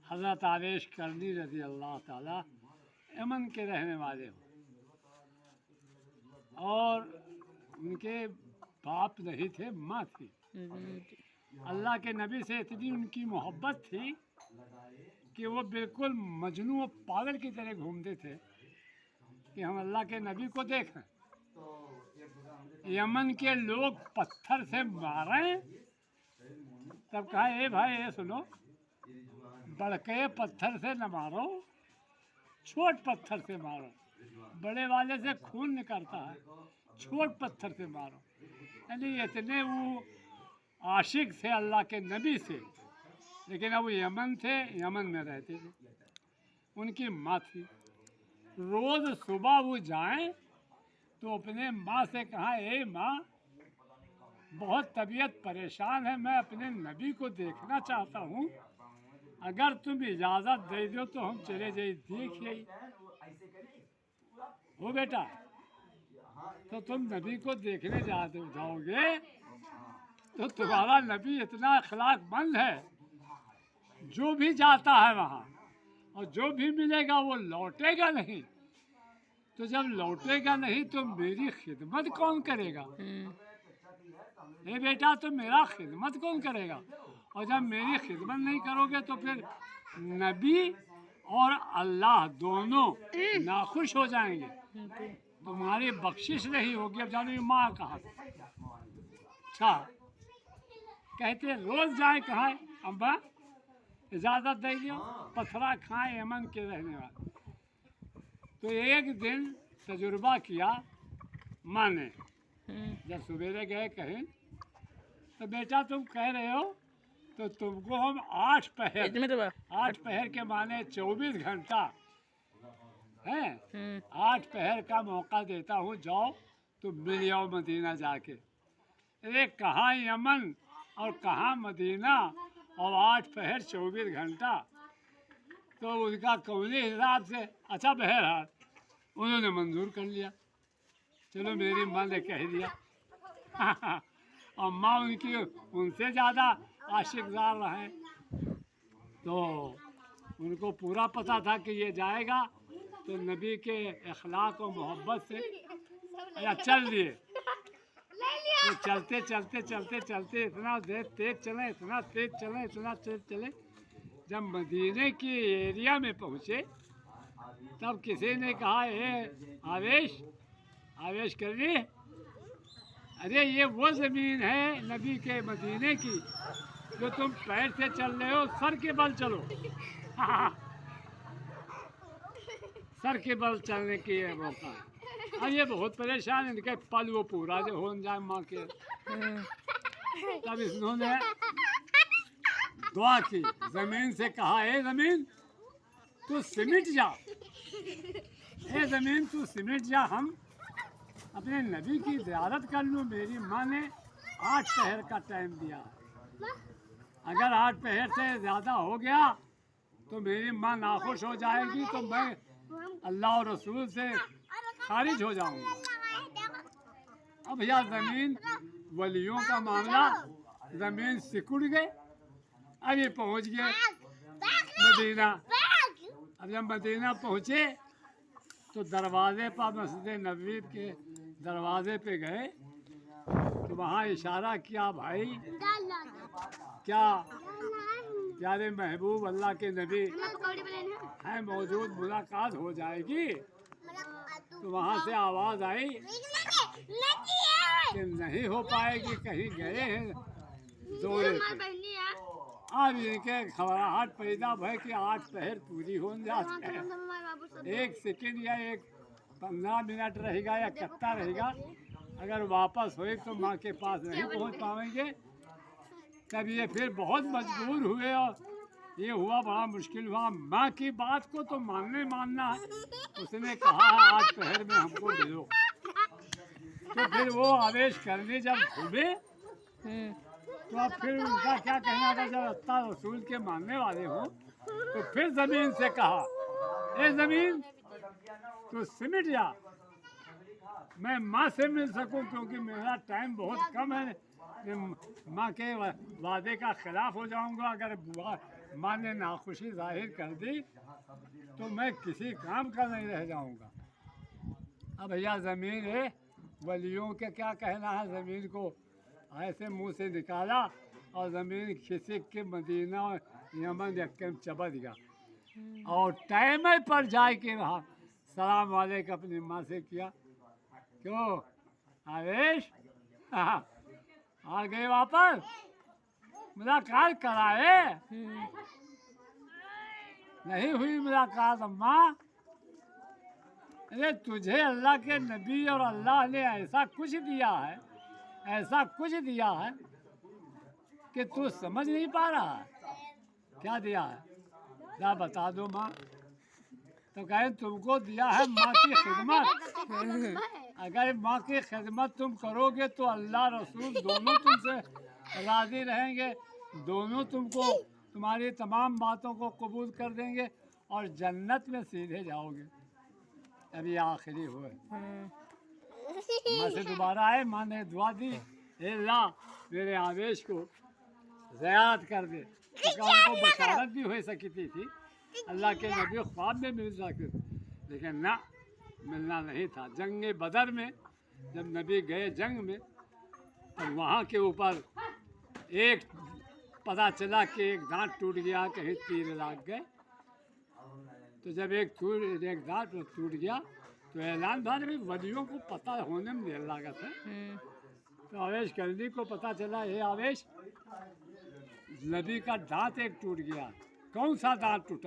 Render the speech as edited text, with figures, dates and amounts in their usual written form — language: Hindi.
हज़रत आवेश करनी रज़ी अल्लाह ताला यमन के रहने वाले हो और उनके बाप नहीं थे, माँ थी। अल्लाह के नबी से इतनी उनकी मोहब्बत थी कि वो बिल्कुल मजनू और पागल की तरह घूमते थे कि हम अल्लाह के नबी को देखें। यमन के लोग पत्थर से मारें, तब कहा ए भाई ये सुनो, बड़के पत्थर से न मारो, छोट पत्थर से मारो। बड़े वाले से खून निकलता है, छोट पत्थर से मारो। यानी इतने वो आशिक थे अल्लाह के नबी से। लेकिन अब वो यमन थे, यमन में रहते थे। उनकी माँ थी। रोज़ सुबह वो जाएं तो अपने माँ से कहा ए माँ, बहुत तबीयत परेशान है, मैं अपने नबी को देखना चाहता हूँ, अगर तुम इजाज़त दे दो तो हम चले जाए देखिए। हो बेटा, तो तुम नबी को देखने जाओगे तो तुम्हारा नबी इतना अखलाकमंद है, जो भी जाता है वहाँ और जो भी मिलेगा वो लौटेगा नहीं। तो जब लौटेगा नहीं तो मेरी खिदमत कौन करेगा? ए बेटा, तो मेरा खिदमत कौन करेगा? और जब मेरी खिदमत नहीं करोगे तो फिर नबी और अल्लाह दोनों नाखुश हो जाएंगे, तुम्हारी बख्शिश नहीं होगी। अब जानो ये माँ कहा। अच्छा, कहते रोज़ जाए कहा अब्बा इजाज़त दे दियो, पथरा खाए यमन के रहने वाले। तो एक दिन तजुर्बा किया माँ ने, जब सवेरे गए कहीं तो बेटा तुम कह रहे हो तो तुमको हम 8 पहर के माने 24 घंटा है, 8 पहर का मौका देता हूँ, जाओ तुम मिल जाओ मदीना जाके। अरे कहाँ यमन और कहाँ मदीना और 8 पहर 24 घंटा। तो उनका कौने हिसाब से अच्छा बहरहाल उन्होंने मंजूर कर लिया। चलो मेरी माँ ने कह दिया। और माँ उनकी उनसे ज़्यादा आशिकदार रहे, तो उनको पूरा पता था कि ये जाएगा तो नबी के अखलाक और मोहब्बत से या चल दिए। तो चलते चलते चलते चलते इतना तेज चले, इतना तेज चले, इतना तेज चले, जब मदीने की एरिया में पहुँचे तब किसी ने कहा आवेश, आवेश कर ली, अरे ये वो ज़मीन है नबी के मदीने की जो तुम पैर से चल रहे हो, सर के बल चलो। सर के बल चलने की ये मौका है। अब ये बहुत परेशान है, इनके पल वो पूरा जो हो जाए माँ के। तब इन्होंने दुआ की, ज़मीन से कहा ए ज़मीन तू सिमट जा, ए ज़मीन तू सिमट जा, हम अपने नबी की ज़ियारत कर लूँ। मेरी माँ ने 8 पहर का टाइम दिया, अगर 8 पहर से ज़्यादा हो गया तो मेरी माँ नाखुश हो जाएगी, तो मैं अल्लाह और रसूल से खारिज हो जाऊँगा। अब यह ज़मीन वलियों का मामला, ज़मीन सिकुड़ गए। अब ये पहुँच गए मदीना। अब जब मदीना पहुँचे तो दरवाज़े पर, मस्जिद नबवी के दरवाज़े पे गए तो वहाँ इशारा किया, भाई क्या प्यारे महबूब अल्लाह के नबी हैं मौजूद, मुलाकात हो जाएगी। तो वहाँ से आवाज़ आई कि नहीं हो पाएगी, कहीं गए हैं दौरे पे। अब इनके घबराहट पैदा भय कि 8 पहर पूरी हो जाती है, 1 सेकंड या 15 मिनट रहेगा या कत्ता रहेगा, अगर वापस हुए तो माँ के पास नहीं पहुँच पाएंगे। तब ये फिर बहुत मजबूर हुए और ये हुआ, बड़ा मुश्किल हुआ। माँ की बात को तो मानना है। उसने कहा 8 पहर में हमको दे दो। तो फिर वो आवेश करने जब घूमे तो अब फिर उनका क्या कहना था, जब अल्लाह रसूल के मानने वाले हों तो फिर ज़मीन से कहा ए ज़मीन तू सिमट जा, मैं माँ से मिल सकूं, क्योंकि मेरा टाइम बहुत कम है, मैं माँ के वादे का खिलाफ हो जाऊंगा। अगर बुआ माँ ने नाखुशी जाहिर कर दी तो मैं किसी काम का नहीं रह जाऊंगा। अब भैया ज़मीन है, वलियों के क्या कहना है, ज़मीन को ऐसे मुंह से निकाला और ज़मीन खिसक के मदीना और यमन यक्कम चबा दिया। और टाइम पर जाए के रहा सलाम वालेकुम अपनी माँ से किया। क्यों आवेश आ गए वापस, मुलाकात कराए? नहीं हुई मुलाकात अम्मा। अरे तुझे अल्लाह के नबी और अल्लाह ने ऐसा कुछ दिया है, ऐसा कुछ दिया है कि तू समझ नहीं पा रहा है। क्या दिया है क्या बता दो माँ। तो कहें तुमको दिया है माँ की खिदमत। अगर माँ की खिदमत तुम करोगे तो अल्लाह रसूल दोनों तुमसे राज़ी रहेंगे, दोनों तुमको तुम्हारी तमाम बातों को कबूल कर देंगे और जन्नत में सीधे जाओगे। अभी आखिरी हुए माँ से दोबारा आए, माँ ने दुआ दी, हे अल्लाह मेरे आवेश को ज़याद कर दे। उनको बशारत भी हो सकती थी, अल्लाह के नबी ख्वाब में मिल सकते, लेकिन ना, मिलना नहीं था। जंग बदर में जब नबी गए जंग में, तो वहाँ के ऊपर एक पता चला कि एक दांत टूट गया, कहीं तीर लग गए। तो जब एक दांत टूट गया तो ऐलान था कि वलियों को पता होने में देर लागत है। तो आवेश करनी को पता चला, ये आवेश नबी का दांत एक टूट गया। कौन सा दांत टूटा?